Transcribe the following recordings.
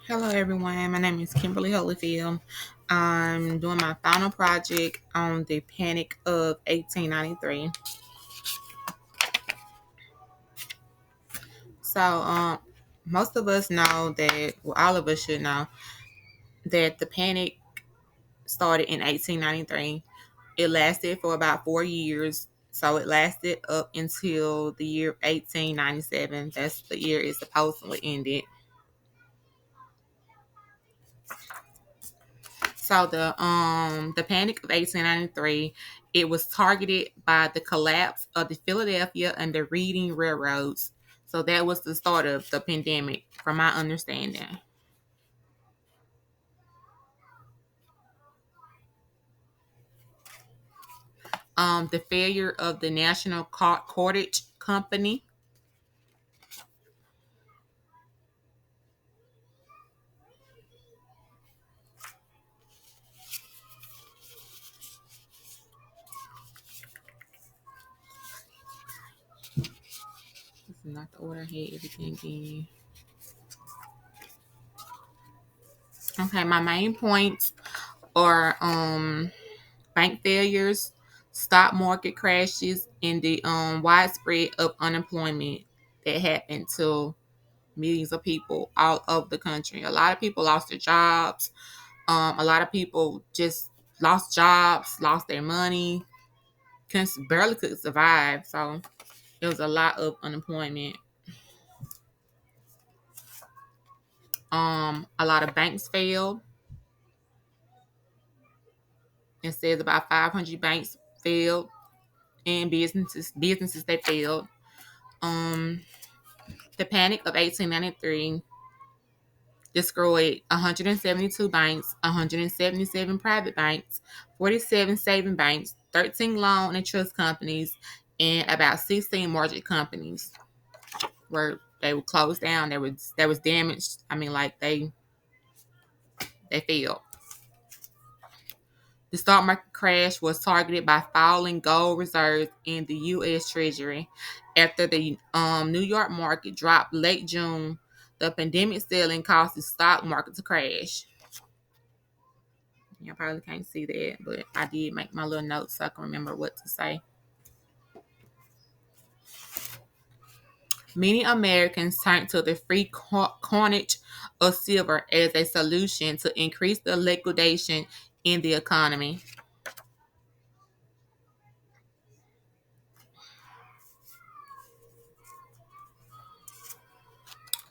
Hello, everyone. My name is Kimberly Holyfield. I'm doing my final project on the Panic of 1893. Most of us know that, well, all of us should know that the Panic started in 1893. It lasted for about 4 years. So it lasted up until the year 1897. That's the year it supposedly ended. So the Panic of 1893, it was targeted by the collapse of the Philadelphia and the Reading Railroads. So that was the start of the pandemic, from my understanding. The failure of the National Cottage Company. This is not the order I had everything in. Okay, my main points are bank failures, stock market crashes, and the widespread of unemployment that happened to millions of people all over the country. A lot of people lost their jobs. A lot of people just lost jobs, lost their money, barely could survive. So it was a lot of unemployment. A lot of banks failed. It says about 500 banks failed, and businesses that failed. Um, the Panic of 1893 destroyed 172 banks, 177 private banks, 47 saving banks, 13 loan and trust companies, and about 16 mortgage companies where they were closed down. There was damaged. I mean, like they failed. The stock market crash was targeted by falling gold reserves in the U.S. Treasury after the New York market dropped late June. The pandemic selling caused the stock market to crash. You probably can't see that, but I did make my little notes so I can remember what to say. Many Americans turned to the free coinage of silver as a solution to increase the liquidation in the economy.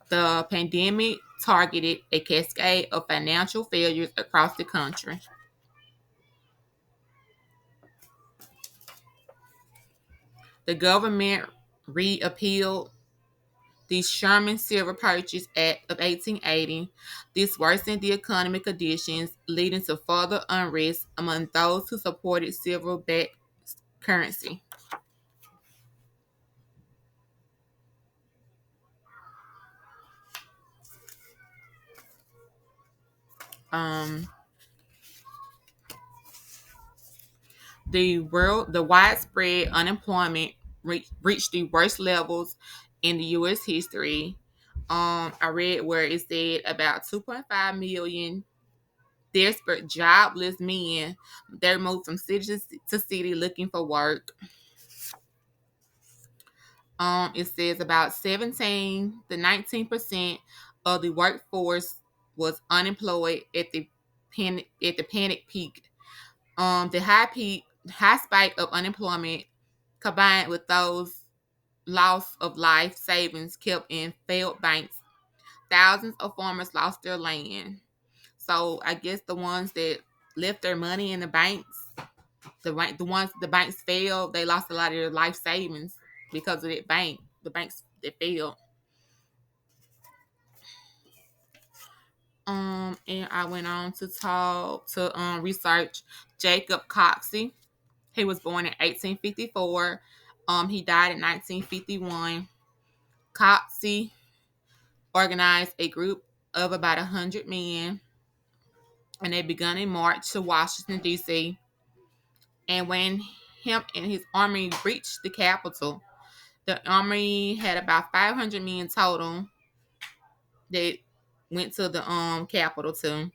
The pandemic targeted a cascade of financial failures across the country. The government repealed the Sherman Silver Purchase Act of 1880. This worsened the economic conditions, leading to further unrest among those who supported silver-backed currency. Um, the widespread unemployment reached the worst levels in the U.S. history. I read where it said about 2.5 million desperate, jobless men. They moved from city to city looking for work. It says about 17 to 19% of the workforce was unemployed at the panic peak. The high spike of unemployment combined with those loss of life savings kept in failed banks. Thousands of farmers lost their land. So I guess the ones that left their money in the banks, the banks failed, they lost a lot of their life savings because of that bank. The banks that failed. And I went on to talk to research Jacob Coxey. He was born in 1854. He died in 1951. Coxey organized a group of about 100 men, and they began a march to Washington, D.C. And when him and his army reached the capital, the army had about 500 men total. That went to the Capitol too.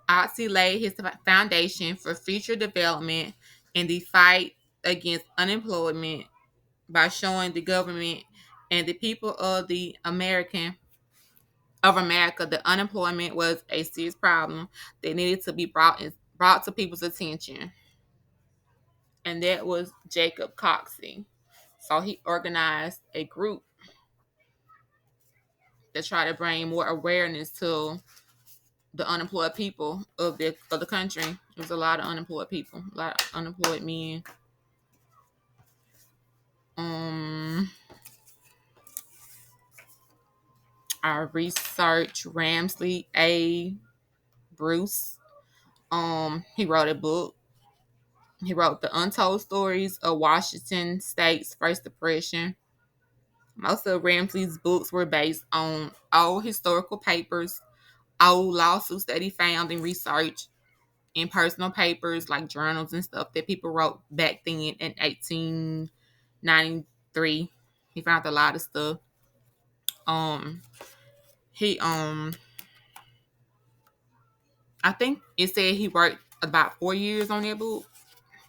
Oxy laid his foundation for future development in the fight against unemployment by showing the government and the people of America that unemployment was a serious problem that needed to be brought to people's attention. And that was Jacob Coxey. So he organized a group to try to bring more awareness to the unemployed people of the country. There's a lot of unemployed people, a lot of unemployed men. Um, I researched Ramsey A. Bruce. He wrote a book. He wrote The Untold Stories of Washington State's First Depression. Most of Ramsey's books were based on old historical papers, old lawsuits that he found and researched, in personal papers like journals and stuff that people wrote back then in 1893. He found a lot of stuff. Um, he I think it said he worked about 4 years on that book.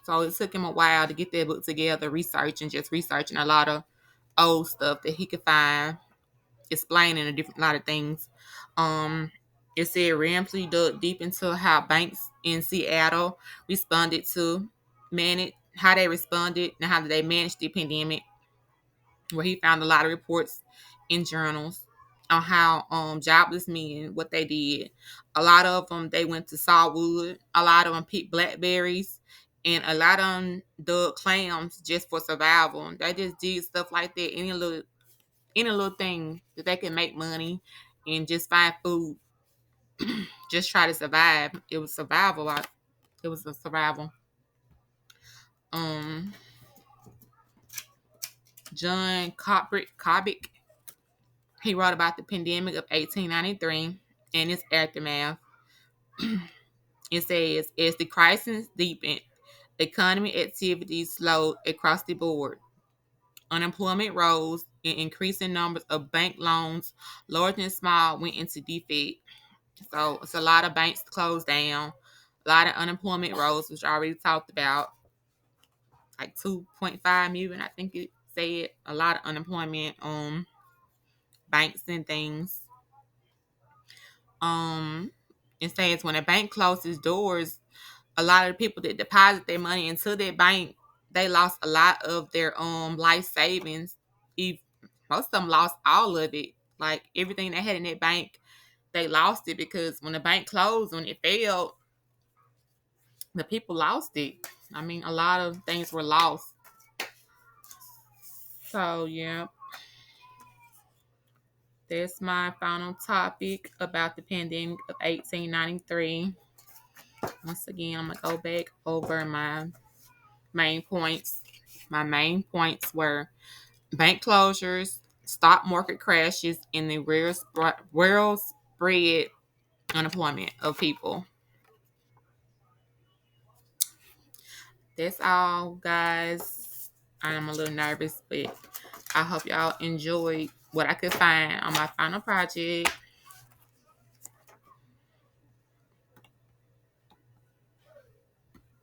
So it took him a while to get that book together, researching a lot of old stuff that he could find, explaining a lot of things. Um, it said Ramsey dug deep into how banks in Seattle responded to manage how they responded and how they managed the pandemic. Where he found a lot of reports in journals on how jobless men what they did. A lot of them they went to saw wood. A lot of them picked blackberries, and a lot of them dug clams just for survival. They just did stuff like that. Any little thing that they can make money and just find food, just try to survive. It was survival. It was a survival. Um, John Cobic, he wrote about the pandemic of 1893 and its aftermath. It says, as the crisis deepened, economic activity slowed across the board. Unemployment rose, and increasing numbers of bank loans, large and small, went into default. So it's a lot of banks closed down. A lot of unemployment rose, which I already talked about, like 2.5 million. I think it said a lot of unemployment banks and things. Um, it says when a bank closes doors, a lot of the people that deposit their money into their bank, they lost a lot of their life savings. If most of them lost all of it, like everything they had in their bank, they lost it because when the bank closed, when it failed, the people lost it. I mean, a lot of things were lost. So yeah, that's my final topic about the pandemic of 1893. Once again, I'm gonna go back over my main points. My main points were bank closures, stock market crashes, and the world spread unemployment of people. That's all, guys. I'm a little nervous, but I hope y'all enjoyed what I could find on my final project.